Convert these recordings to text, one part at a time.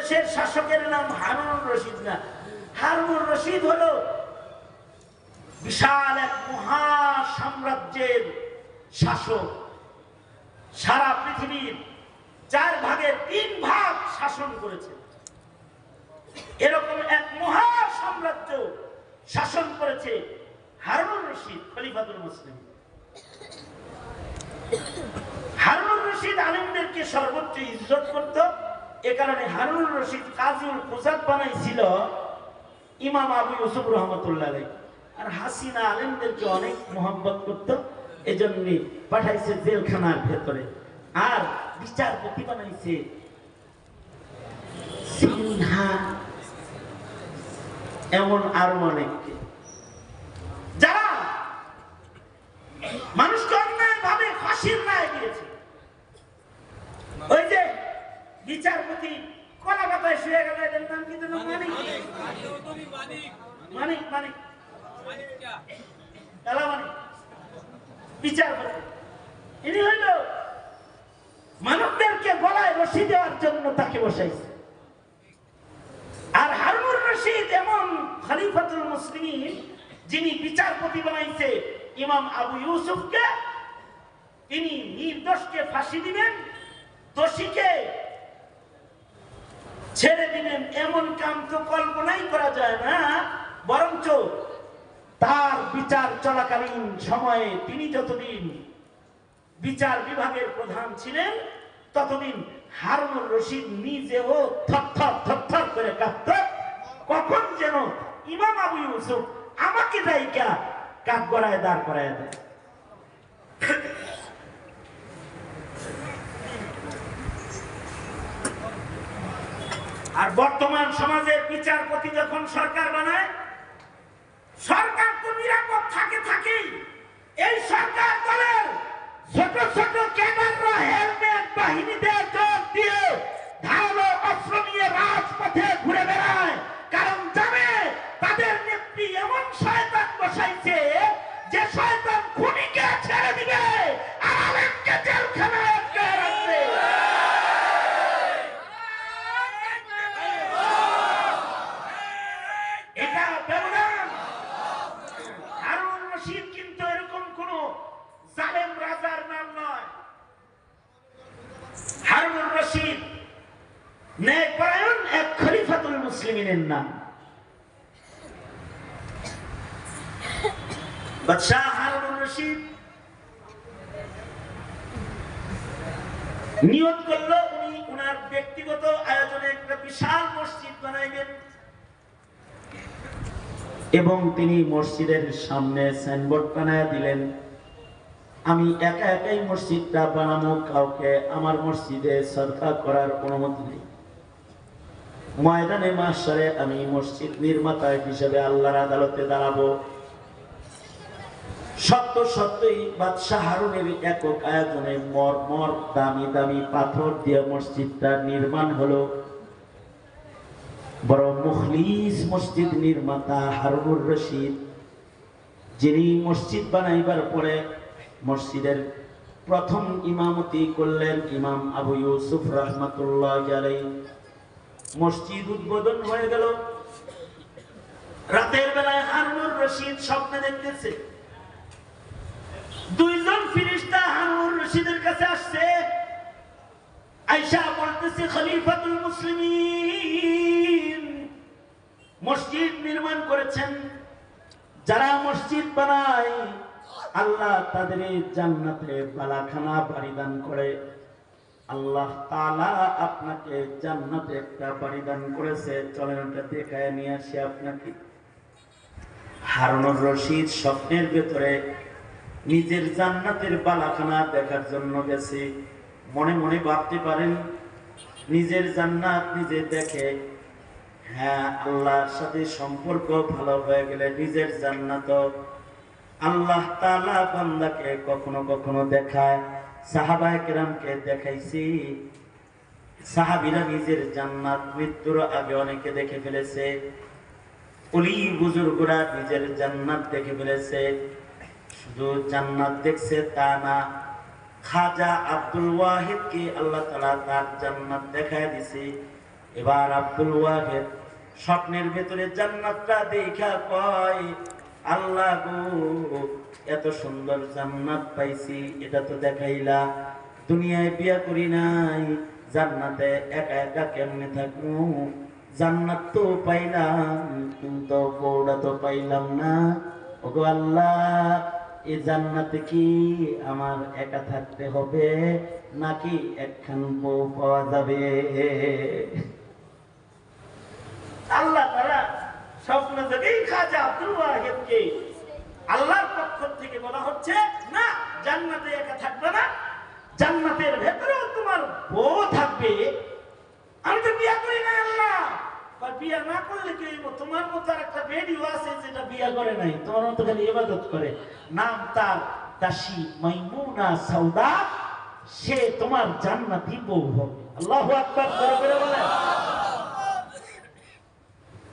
দেশের শাসকের নাম হারুনুর রশিদ না, হারুনুর রশিদ হলো বিশাল এক মহা সাম্রাজ্যের শাসক। সারা পৃথিবীর 4 ভাগের 3 ভাগ শাসন করেছে। এরকম এক মহা সাম্রাজ্য শাসন করেছে হারুনুর রশিদ খলিফাতুল মুসলিম। হারুনুর রশিদ আলেমদেরকে সর্বোচ্চ ইজ্জত করত। এ কারণে হারুনুর রশিদ কাজীউল কুযাত বানাইছিল ইমাম আবু ইউসুফ রহমতুল্লাহ আলাইহি। আর হাসিনা আলেমদেরকে অনেক মোহাব্বত করত, এজন্য পাঠাইছে জেলখানার ভেতরে। আর বিচারপতি বানাইছে সিনহা, এমন আরো অনেককে, যারা মানুষকে অন্যায় ভাবে ফাঁসির রায় দিয়েছে। ওই যে বিচারপতি কলা পাতায় শুয়ে গেল, এদের নাম কি যেন? মানিক বিচারপতি। ইনি হইল মানবদেরকে গলায় রশি দেওয়ার জন্য তাকে বসাইছে। আর হারুনুর রশিদ এমন খলিফাতুল মুসলিমিন, যিনি বিচারপতি বানাইছে ইমাম আবু ইউসুফকে। তিনি নির্দোষকে ফাঁসি দিবেন, দোষীকে ছেড়ে দিবেন, এমন কাম তো কল্পনাই করা যায় না। বরঞ্চ তার বিচার চলাকালীন সময়ে তিনি যতদিন বিচার বিভাগের প্রধান ছিলেন, ততদিন হারুনুর রশিদ নিজেও থরথর করে কাঁপত। কখন যেন ইমাম আবু ইউসুফ আমাকে দায়িকা কাঠ গড়ায় দাঁড় করায় দেয়। আর বর্তমান সমাজের বিচারপতি যখন সরকার বানায়, সরকার তো নিরাপদ থাকেই। এই সরকার দলের ছোট ছোট ক্যাডাররা হেলমেট বাহিনীদের যোগ দিয়ে ধারালো অস্ত্র নিয়ে রাজপথে ঘুরে বেড়ায়। কারণ জানে তাদের নেত্রী এমন শয়তান বসাইছে যে শয়তান খুনিকে ছেড়ে দিবে আর আলেমকে জেলখানায় আটকায় রাখবে। এটা ব্যবধান। হারুনুর রশিদ কিন্তু এরকম কোন জালেম রাজার নাম নয়। হারুনুর রশিদ ন্যায়পরায়ণ এক খলিফাতুল মুসলিমিনের নাম। বাদশাহ হারুনুর রশিদ নিয়ত করলো উনি উনার ব্যক্তিগত আয়োজনে একটা বিশাল মসজিদ বানাইবেন এবং তিনি মসজিদের সামনে সাইনবোর্ড বানায় দিলেন, আমি একাই মসজিদটা বানাবো, কাউকে আমার মসজিদে সদকা করার অনুমতি নেই। ময়দানে মাশারে আমি মসজিদ নির্মাতা হিসেবে আল্লাহর আদালতে দাঁড়াবো। সত্যই বাদশাহ হারুনের একক আয়োজনে মরমর দামি দামি পাথর দিয়ে মসজিদটা নির্মাণ হলো। বড় মুখলিস মসজিদ নির্মাতা হারুনুর রশিদ, যিনি মসজিদ বানাইবার পরে মসজিদের প্রথম ইমামতি করলেন ইমাম আবু ইউসুফ রহমতুল্লাহ আলাইহি। মসজিদ উদ্বোধন হয়ে গেল। রাতের বেলায় হারুনুর রশিদ স্বপ্নে দেখতেছে 2 জন ফেরেশতা হারুনুর রশিদের কাছে আসছে। আয়েশা বলতেছে, খলিফাতুল মুসলিমিন মসজিদ নির্মাণ করেছেন। যারা মসজিদ বানায় আল্লাহ তাদের জান্নাতে বালাখানা বাড়ি দান করে। আল্লাহ তাআলা আপনাকে জান্নাতে একটা বাড়ি দান করেছে, চলেন ওটা দেখায় নিয়ে আসি আপনাকে। হারুনুর রশিদ স্বপ্নের ভেতরে নিজের জান্নাতের বালাখানা দেখার জন্য গেছে। মনে মনে ভাবতে পারেন, নিজের জান্নাত নিজে দেখে, হ্যাঁ আল্লাহর সাথে সম্পর্ক ভালো হয়ে গেলে নিজের জান্নাত আল্লাহ তাআলা বান্দাকে কখনো কখনো দেখায়। সাহাবায়ে কেরামকে দেখাইছি, সাহাবীরা নিজের জান্নাত মৃত্যুর আগে অনেকে দেখে ফেলেছে। ওলি বুজুর্গরা নিজের জান্নাত দেখে ফেলেছে। শুধু জান্নাত দেখছে তা না, খাজা আব্দুল ওয়াহিদকে আল্লাহ তাআলা তার জান্নাত দেখায় দিয়েছে। এবার আব্দুল ওয়াহেদ স্বপ্নের ভেতরে জান্নাতটা দেখা কয়, আল্লাহ গো, এত সুন্দর জান্নাত পাইছি, এটা তো দেখাইলা। দুনিয়ায় বিয়া করি নাই, জান্নাতে একা একা কেমনে থাকবো? জান্নাত তো পাইলাম, কিন্তু বউটা তো পাইলাম না। ওগো আল্লাহ, এই জান্নাতে কি আমার একা থাকতে হবে, নাকি একখান বউ পাওয়া যাবে? আল্লাহ তাআলা স্বপ্ন থেকেই খাজা আব্দুল ওয়াহিদকে আল্লাহর পক্ষ থেকে বলা হচ্ছে, না, জান্নাতে একা থাকবে না, জান্নাতের ভেতরেও তোমার বউ থাকবে। আমি তো বিয়া করি না আল্লাহ। বিয়া না করলে কি হইব? তোমার মতো একটা বেডিও আছে যেটা বিয়া করে নাই, তোমার মতো খালি ইবাদত করে, নাম তার দাসী মাইমুনা সাউদা, সে তোমার জান্নাতি বউ হবে। আল্লাহু আকবার করে বলেন।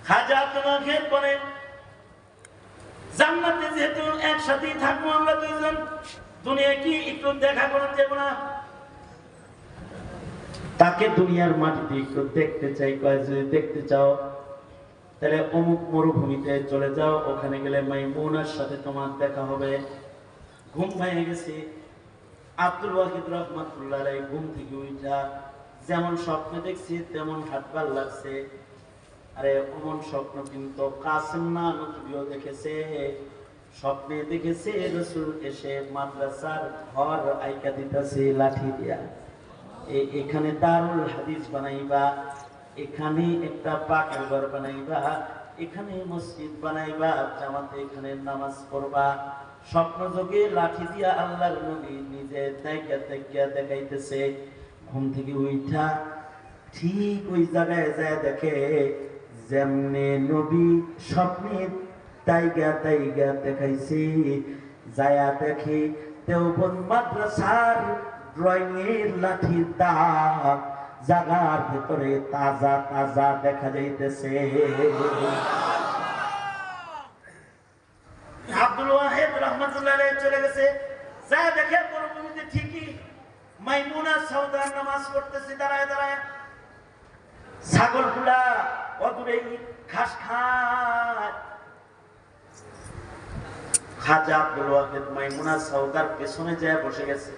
খাজা তোমাকে বলেন, জান্নাতে যেহেতু একসাথেই থাকবো আমরা দুইজন, দুনিয়া কি একটু দেখা করেন যাবো না? তাকে দুনিয়ার মাটিতে একটু দেখতে চাই। কয়, যদি দেখতে চাও তাহলে অমুক মরুভূমিতে চলে যাও, ওখানে গেলে মাইমুনার সাথে তোমার দেখা হবে। ঘুম ভেঙে গেছে আব্দুল ওয়াহিদ রাহমাতুল্লাহ আলাইহি। ঘুম থেকে উঠা যেমন স্বপ্ন দেখছি তেমন হাঁটবার লাগছে। আরে অমন স্বপ্ন কিন্তু কাসেম না নবীও দেখেছে। স্বপ্নে দেখেছে রাসূল এসে মাদ্রাসার ঘর আইকা দিতেছে লাঠি দিয়া, এখানে দারুল হাদিস বানাইবা, এখানে একটা পাকের ঘর বানাইবা, এখানে মসজিদ বানাইবা, জামাতে এখানে নামাজ পড়বা। স্বপ্ন যোগে লাঠি দিয়া আল্লাহর নবী নিজে দেখাইতেছে। ঘুম থেকে উঠা ঠিক ওই জায়গায় যায় দেখে, যেমনে নবী স্বপ্নে তাইগা দেখাইছে। যায়া দেখে দেওবন্দ মাদ্রাসার ড্রয়িং এর লাঠির দাগ জাগার ভিতরে তাজা তাজা দেখা যাইতেছে। আব্দুল ওয়াহিদ রাহমাতুল্লাহ আলাইহি চলে গেছে, যা দেখে মরুভূমিতে ঠিকই মাইমুনা সাউদা নামাজ পড়তেছে দাঁড়ায় দাঁড়ায়। ছাগলগুলা অদূরে ঘাস খায়। খাজা আব্দুল ওয়াহিদ মাইমুনা সাউদার পেছনে যায় বসে গেছে,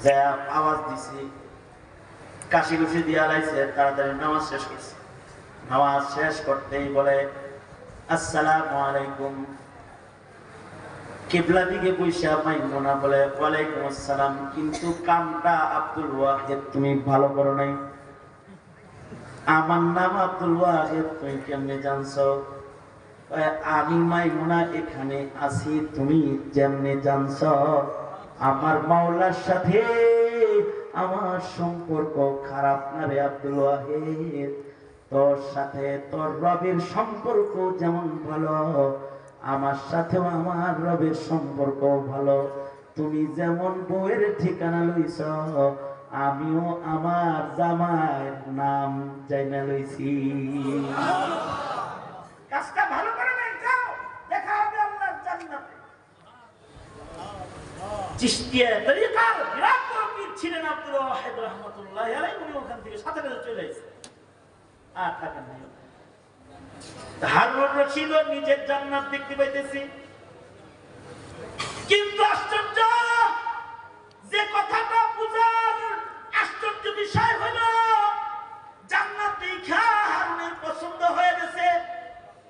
যা আওয়াজ দিছে, কাশি কুশি দিয়ে আলাইছে, তাড়াতাড়ি নামাজ শেষ করছে। নামাজ শেষ করতেই বলে, আসসালামু আলাইকুম। কিবলা দিকে বৈশা মাইমুনা বলে, ওয়ালাইকুম আসসালাম, কিন্তু কামটা আব্দুল ওয়াহিদ তুমি ভালো করো নাই। আমার নাম আব্দুল ওয়াহিদ, তুমি কেমনে জানছো? আমি মাইমুনা এখানে আছি, তুমি যেমনে জানছো? আমার মাওলার সাথে আমার সম্পর্ক খারাপ না রে আব্দুল ওয়াহিদ। তোর সাথে তোর রবের সম্পর্ক যেমন ভালো, আমার সাথেও আমার রবের সম্পর্ক ভালো। তুমি যেমন বউয়ের ঠিকানা লইছ, আমিও আমার জামাইয়ের নাম জাইনা লইছি। কাজটা ভালো করে নাই, যাও দেখা হবে আল্লাহর জান্নাতে। চিশতিয়া তরিকার বিরাট বড় পীর ছিলেন আব্দুল ওয়াহিদ রাহমাতুল্লাহি আলাইহি। উনি ওখান থেকে সাথে সাথে চলে এসেছেন, আর থাকেন নাই। হারুন রশিদ নিজের জান্নাত দেখতে পাইতেছি, কিন্তু আশ্চর্য,